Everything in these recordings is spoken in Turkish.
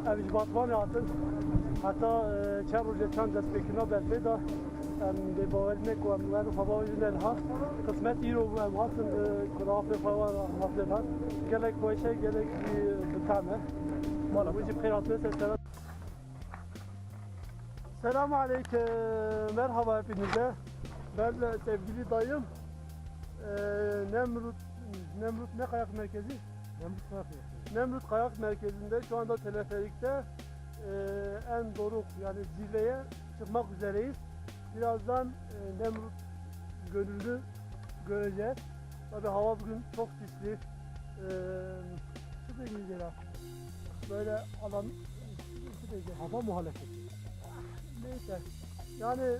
Ev batman hatın. Hatta çar roje çan dest bekina belki da به باور نکنم من هوا جنل ها قسمت رو هم هستن کلاف فوار هستن ها گلک باشه گلک بتامه مالا وجه بخیرات mesela. Selamun aleyküm, merhaba hepinize. Ben sevgili dayım Nemrut ne kayak merkezi? Nemrut Kayak Merkezi'nde şu anda teleferikte en doruk yani zirveye çıkmak üzereyiz. Birazdan Nemrut Gölü'nü göreceğiz. Tabii hava bugün çok sisli. Süper güzel. Böyle alan hava muhalefeti. Neyse. Yani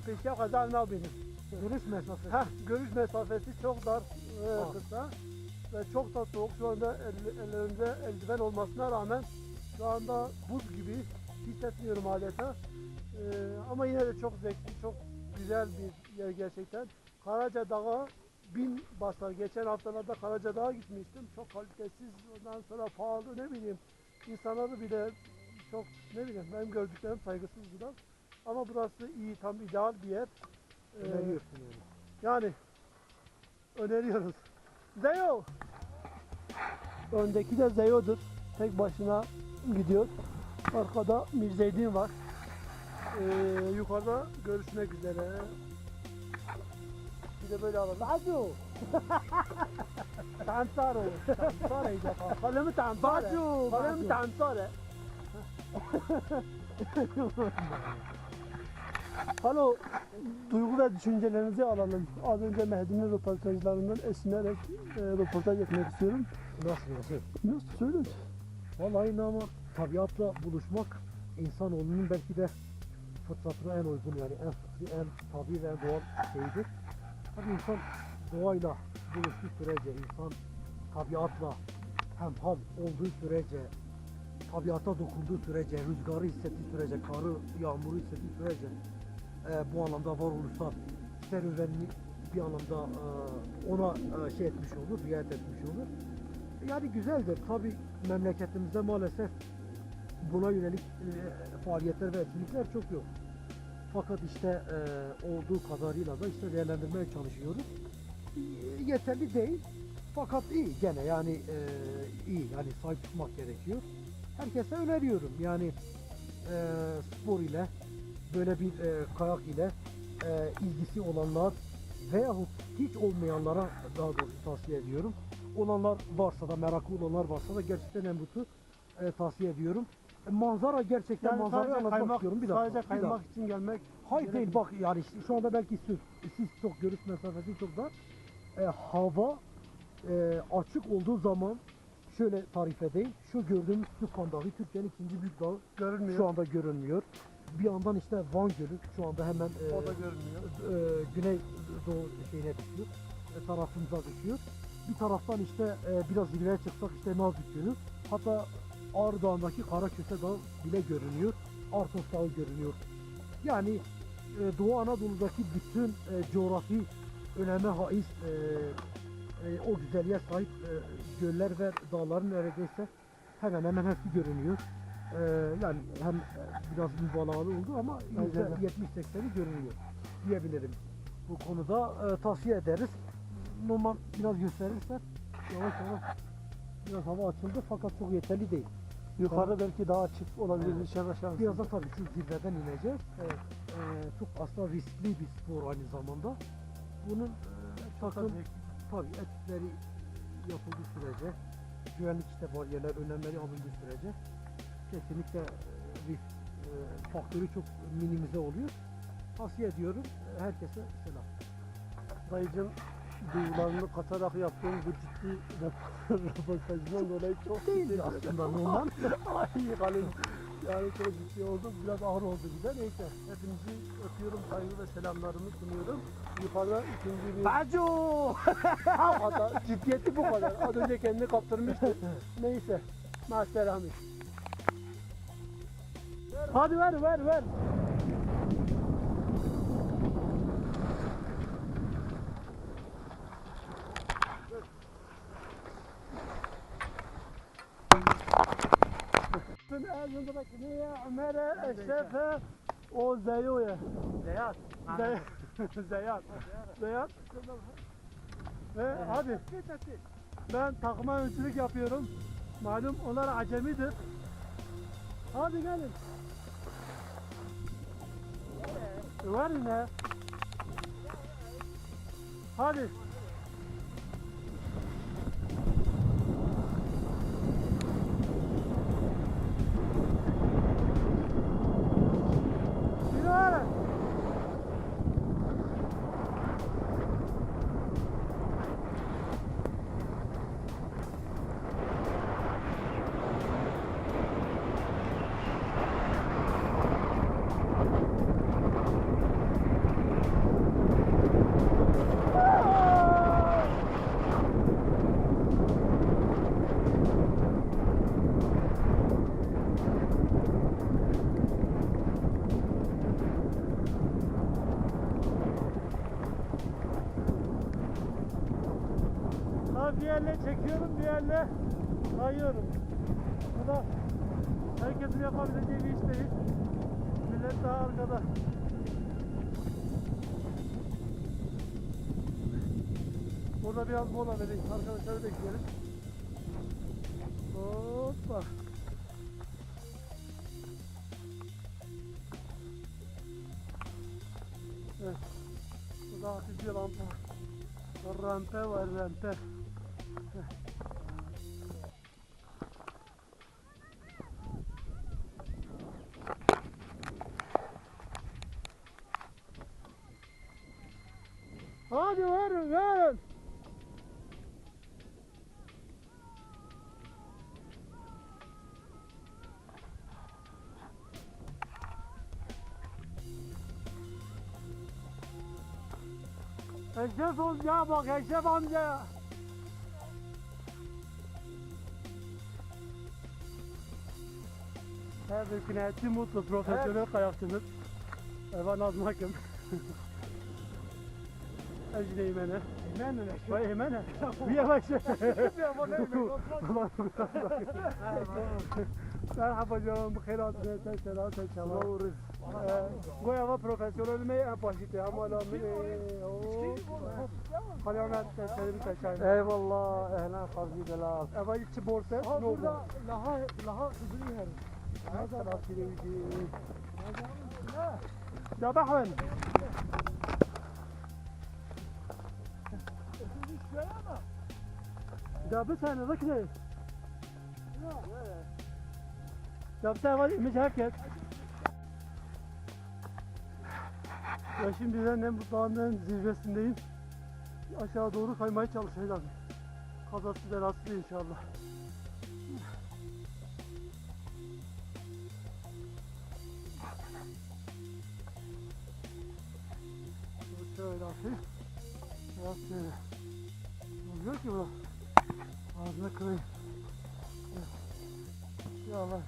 peki kadar ne yapayım? Görüş mesafesi. Görüş mesafesi çok dar, kısa ve çok da soğuk. Şu anda ellerimde eldiven olmasına rağmen şu anda buz gibi hissetmiyorum adeta. Ama yine de çok zevkli, çok güzel bir yer gerçekten. Karaca Dağı 1000 basar. Geçen haftalarda Karaca Dağı gitmiştim. Çok kalitesiz, ondan sonra pahalı, ne bileyim. İnsanları bile çok, ne bileyim, benim gördüklerim saygısız biraz. Ama burası iyi, tam ideal bir yer. Öneriyorsun yani. Yani öneriyoruz. Zeyo! Öndeki de Zeyo'dur. Tek başına gidiyor. Arkada Mirzeydin var. Yukarıda görüşmek üzere. Bir de böyle alalım. Bacu! Tansaro. Tansaro iyice. Kalemi tansaro. Bacu! Kalemi tansaro. Alo, duygu ve düşüncelerinizi alalım. Az önce Mehdi'nin röportajlarından esinlerek röportaj etmek istiyorum. Nasıl söyle? Vallahi ama tabiatla buluşmak insanoğlunun belki de fıtratına en uygun yani en fıtri, en tabi ve en doğal şeyidir. Tabii insan doğayla buluştuğu sürece, insan tabiatla hemhal olduğu sürece, tabiata dokunduğu sürece, rüzgarı hissettiği sürece, karı, yağmuru hissettiği sürece bu anlamda varoluşsal serüvenini bir anlamda ona şey etmiş olur, riayet etmiş olur. Yani güzeldir. Tabii memleketimizde maalesef buna yönelik faaliyetler ve etkinlikler çok yok. Fakat işte olduğu kadarıyla da işte değerlendirmeye çalışıyoruz. Yeterli değil. Fakat iyi gene yani iyi yani sahip tutmak gerekiyor. Herkese öneriyorum yani spor ile böyle bir kayak ile ilgisi olanlar veyahut hiç olmayanlara daha doğrusu tavsiye ediyorum. Olanlar varsa da meraklı olanlar varsa da gerçekten Nemrut'u tavsiye ediyorum. Manzara gerçekten Yani manzarayı anlatmak istiyorum. Bir dakika. Sadece kaymak için gelmek. Hayır değil bak yani şu anda belki siz çok görüş mesafesi çok dar. Hava açık olduğu zaman şöyle tarif edeyim. Şu gördüğümüz Süphan Dağı Türkiye'nin ikinci büyük dağı Görünmüyor. şu anda görünmüyor. Bir yandan işte Van Gölü şu anda hemen O da görünmüyor. güney doğu şeyine düşüyor. Tarafımıza düşüyor. Bir taraftan işte biraz zirveye çıksak işte Nazlık Gölü. Hatta Ağrı Dağı'ndaki Karaköse Dağı bile görünüyor. Artos Dağı görünüyor. Yani Doğu Anadolu'daki bütün coğrafi öneme haiz o güzelliğe sahip göller ve dağların neredeyse hemen hemen hepsi görünüyor. Yani hem biraz mübalağalı oldu ama %70-80'i görünüyor diyebilirim. Bu konuda tavsiye ederiz. Normal biraz gösterirsen yavaş yavaş biraz hava açıldı fakat çok yeterli değil. Yukarı belki daha açık olabilir. Evet. Biraz da tabii şu zirveden ineceğiz. Evet. Çok aslında riskli bir spor aynı zamanda. Bunun takım tabii etütleri yapıldığı sürece, güvenlik işte bariyerler, önlemleri alındığı sürece kesinlikle risk faktörü çok minimize oluyor. Tavsiye ediyorum. Herkese selam. Dayıcım, duygularını katarak yaptığım bu ciddi röportajından dolayı çok değil aslında normal. Ay Halim, yani çok ciddi oldum, biraz ağır oldu bir de. Neyse, hepinizi öpüyorum, saygı ve selamlarımı sunuyorum. Yukarıda ikinci bir... Bacu! Hatta ciddiyeti bu kadar. Az önce kendini kaptırmıştı. Neyse, maserami. Hadi ver. Bütün elindekini Ömer'e, Eşref'e, o Zeyo'ya. Zeyat. Zeyat. Zeyat. Ve hadi. Ben takıma öncülük yapıyorum. Malum onlar acemidir. Hadi gelin. Var yine. Hadi. Yürü. Bir elle çekiyorum, bir elle kayıyorum. Bu da herkesin yapabileceği bir iş değil. Millet daha arkada. Burada biraz mola vereyim. Arkadaşları bekleyelim. Hoppa. Evet. Burada hafif bir rampa. Rampe var, rampe. Hadi verin, verin. Eşref amca bak, Eşref amca. Her bir kıymetli, mutlu, profesyonel kayakçınız. Ben Nazım Hakim. Ejne Eymen'e. Eymen'e. Vay Eymen'e. Bir yavaş. Merhaba canım, bخيرات sen selam sen selam. Goyava profesyonel mi en başite ama la mi Kalyamet senin teşekkür. Eyvallah, ehlen fazli delal. Eva içi borsa ne oldu? Burada laha kızını yerim. Nasıl askeri? Ya bakın. Ya bir tane bak ne? Ya bir tane var imiş herkes. Ya şimdi ben Nemrut Dağı'nın zirvesindeyim. Aşağı doğru kaymaya çalışacağım. Kazası belasız inşallah. Şöyle atayım. Biraz şöyle. Oluyor ki bu. Ağzına kırayım. Ya Allah.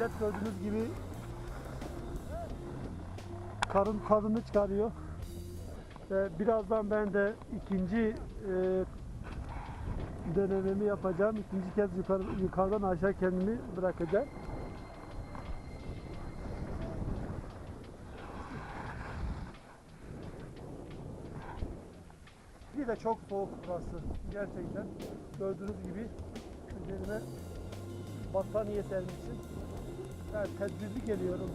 millet gördüğünüz gibi kadını çıkarıyor. Ve birazdan ben de ikinci denememi yapacağım. İkinci kez yukarıdan aşağı kendimi bırakacağım. Bir de çok soğuk burası. Gerçekten gördüğünüz gibi üzerime battaniye sermişim. Ben tedbirli geliyorum.